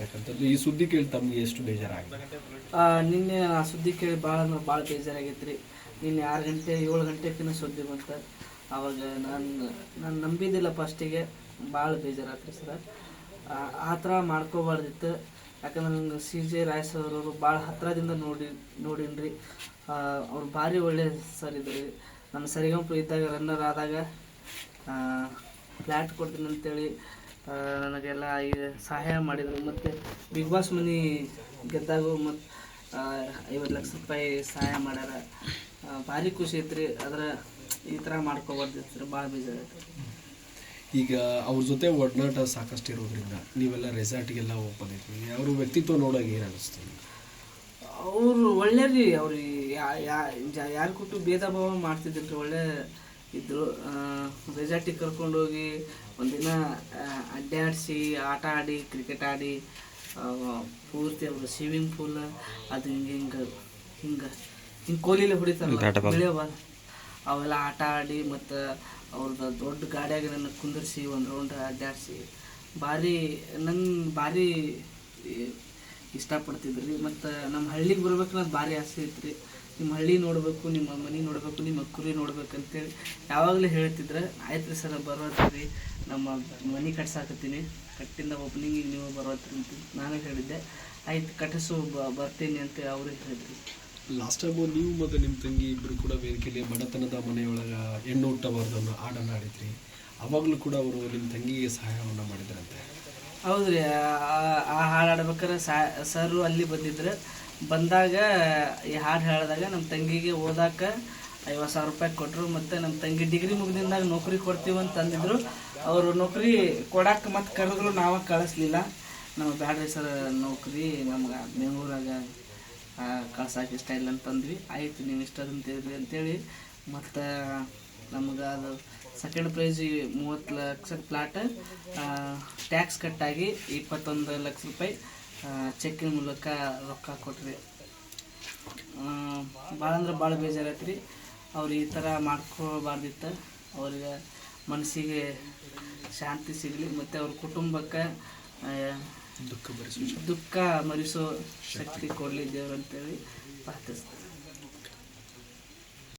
ಆಗಿರ್ತಕ್ಕಂಥದ್ದು. ಈ ಸುದ್ದಿ ಕೇಳಿ ತಮ್ಗೆ ಎಷ್ಟು ಬೇಜಾರಾಗಿದೆ? ನಿನ್ನೆ ಆ ಸುದ್ದಿ ಕೇಳಿ ಭಾಳ ಅಂದ್ರೆ ಭಾಳ ಬೇಜಾರಾಗೈತೆ ರೀ. ನಿನ್ನೆ 6 ಗಂಟೆ 7 ಗಂಟೆಕಿನ ಸುದ್ದಿ ಬಂತು. ಆವಾಗ ನಾನು ನಂಬಿದ್ದಿಲ್ಲ ಫಸ್ಟಿಗೆ. ಭಾಳ ಬೇಜಾರಾತ್ರಿ ಸರ. ಆ ಥರ ಮಾಡ್ಕೋಬಾರ್ದಿತ್ತು. ಯಾಕಂದ್ರೆ ನಂಗೆ CJ ರಾಯ್ ಸರ್ ಅವರು ಭಾಳ ಹತ್ತಿರದಿಂದ ನೋಡೀನಿ. ಅವ್ರು ಭಾರಿ ಒಳ್ಳೆ ಸರ್ ಇದ್ದಾರೆ. ನಾನು ಸರಿಗಂಪು ಇದ್ದಾಗ ರನ್ನರ್ ಆದಾಗ ಫ್ಲ್ಯಾಟ್ ಕೊಡ್ತೀನಿ ಅಂತೇಳಿ ನನಗೆಲ್ಲ ಸಹಾಯ ಮಾಡಿದರು. ಮತ್ತು ಬಿಗ್ ಬಾಸ್ ಮನಿ ಗೆದ್ದಾಗ ಮತ್ತು 50 ಲಕ್ಷ ರೂಪಾಯಿ ಸಹಾಯ ಮಾಡ್ಯಾರ. ಭಾರಿ ಖುಷಿ ಐತ್ರಿ. ಆದ್ರೆ ಈ ಥರ ಮಾಡ್ಕೋಬಾರ್ದಿತ್ತು, ಭಾಳ ಬೇಜಾರೈತೆ. ಈಗ ಅವ್ರ ಜೊತೆ ಒಡನಾಟ ಸಾಕಷ್ಟು ಇರೋದ್ರಿಂದ ನೀವೆಲ್ಲ ರೆಸಾರ್ಟ್ಗೆಲ್ಲ ಹೋಗಿ ಬಂದಿದ್ವಿ. ಅವ್ರ ವ್ಯಕ್ತಿತ್ವ ನೋಡೋಕೆ ಏನು ಅನ್ನಿಸ್ತು? ಅವರು ಒಳ್ಳೆ ರೀ. ಅವ್ರು ಯಾರು ಕೊಟ್ಟು ಭೇದ ಭಾವ ಮಾಡ್ತಿದ್ದಿಲ್ರಿ. ಒಳ್ಳೆ ಇದ್ದರು. ರೆಸಾರ್ಟಿಗೆ ಕರ್ಕೊಂಡೋಗಿ ಒಂದಿನ ಅಡ್ಡಾಡಿಸಿ ಆಟ ಆಡಿ ಕ್ರಿಕೆಟ್ ಆಡಿ ಪೂರ್ತಿ ಅವರು ಸ್ವಿಮ್ಮಿಂಗ್ ಪೂಲ್ ಅದು ಹಿಂಗೆ ಕೋಲಿಲೆ ಹೊಡಿತಾರಲ್ಲ ಬೆಳೆಯೋ ಬಾಲ್, ಅವೆಲ್ಲ ಆಟ ಆಡಿ ಮತ್ತು ಅವ್ರದ್ದು ದೊಡ್ಡ ಗಾಡಿಯಾಗ ನನ್ನ ಕುಂದಿರಿಸಿ ಒಂದು ರೌಂಡ್ ಅಡ್ಡಾಡಿಸಿ ಭಾರಿ ಇಷ್ಟಪಡ್ತಿದ್ರಿ. ಮತ್ತು ನಮ್ಮ ಹಳ್ಳಿಗೆ ಬರ್ಬೇಕು ಅನ್ನೋದು ಭಾರಿ ಆಸೆ ಐತ್ರಿ. ನಿಮ್ಮ ಹಳ್ಳಿ ನೋಡಬೇಕು, ನಿಮ್ಮ ಮನೆ ನೋಡಬೇಕು, ನಿಮ್ಮ ಕುರಿ ನೋಡ್ಬೇಕಂತೇಳಿ ಯಾವಾಗಲೂ ಹೇಳ್ತಿದ್ರೆ. ಆಯ್ತು ರೀ ಸರ್, ಬರೋದ್ರಿ, ನಮ್ಮ ಮನೆ ಕಟ್ಸಾಕತ್ತೀನಿ, ಕಟ್ಟಿಂದ ಓಪನಿಂಗಿಗೆ ನೀವು ಬರೋದ್ರಿ ಅಂತ ನಾನು ಹೇಳಿದ್ದೆ. ಆಯ್ತು ಕಟ್ಟಿಸು ಬರ್ತೀನಿ ಅಂತ ಅವರು ಹೇಳಿದ್ರಿ. ಲಾಸ್ಟ್ ಟೈಮು ನೀವು ಮತ್ತು ನಿಮ್ಮ ತಂಗಿ ಇಬ್ಬರು ಕೂಡ ವೇದಿಕೆಯಲ್ಲಿ ಬಡತನದ ಮನೆಯೊಳಗೆ ಹೆಣ್ಣು ಹುಟ್ಟಬಾರ್ದನ್ನು ಹಾಡನ್ನು ಆಡಿದ್ರಿ. ಆವಾಗಲೂ ಕೂಡ ಅವರು ನಿಮ್ಮ ತಂಗಿಗೆ ಸಹಾಯವನ್ನು ಮಾಡಿದ್ರಂತೆ. ಹೌದು ರೀ. ಆ ಹಾಡು ಹಾಡ್ಬೇಕಾದ್ರೆ ಸರು ಅಲ್ಲಿ ಬಂದಾಗ ಈ ಹಾಡು ಹೇಳಿದಾಗ ನಮ್ಮ ತಂಗಿಗೆ ಓದಾಕ 50,000 ರೂಪಾಯಿ ಕೊಟ್ಟರು. ಮತ್ತು ನಮ್ಮ ತಂಗಿ ಡಿಗ್ರಿ ಮುಗಿದಿಂದಾಗ ನೌಕರಿ ಕೊಡ್ತೀವಿ ಅಂತ ಅಂದಿದ್ರು. ಅವರು ನೌಕರಿ ಕೊಡಕ್ಕೆ ಮತ್ತು ಕರೆದ್ರು, ನಾವು ಕಳಿಸ್ಲಿಲ್ಲ. ನಮಗೆ ಬ್ಯಾಡ್ರಿ ಸರ್ ನೌಕರಿ, ನಮ್ಗೆ ಬೆಂಗಳೂರಾಗ ಕಳ್ಸಕ್ಕೆ ಇಷ್ಟ ಇಲ್ಲ ಅಂತಂದ್ವಿ. ಆಯಿತು ನೀವು ಇಷ್ಟ ಅಂತೀರಿ ಅಂತೇಳಿ ಮತ್ತು ನಮ್ಗೆ ಅದು second prize 30 lakh flat tax ಕಟ್ಟಾಗಿ 21 ಲಕ್ಷ ರೂಪಾಯಿ ಚೆಕ್ಕಿನ ಮೂಲಕ ರೊಕ್ಕ ಕೊಟ್ರಿ. ಭಾಳ ಅಂದ್ರೆ ಭಾಳ ಬೇಜಾರೈತೆ ರೀ. ಅವ್ರು ಈ ಥರ ಮಾಡ್ಕೋಬಾರ್ದಿತ್ತು. ಅವ್ರಿಗೆ ಮನಸ್ಸಿಗೆ ಶಾಂತಿ ಸಿಗಲಿ ಮತ್ತು ಅವ್ರ ಕುಟುಂಬಕ್ಕೆ ದುಃಖ ಮರಿಸೋ ಶಕ್ತಿ ಕೊಡಲಿ ದೇವ್ರು ಅಂತೇಳಿ ಪ್ರಾರ್ಥಿಸ್ತಾರೆ.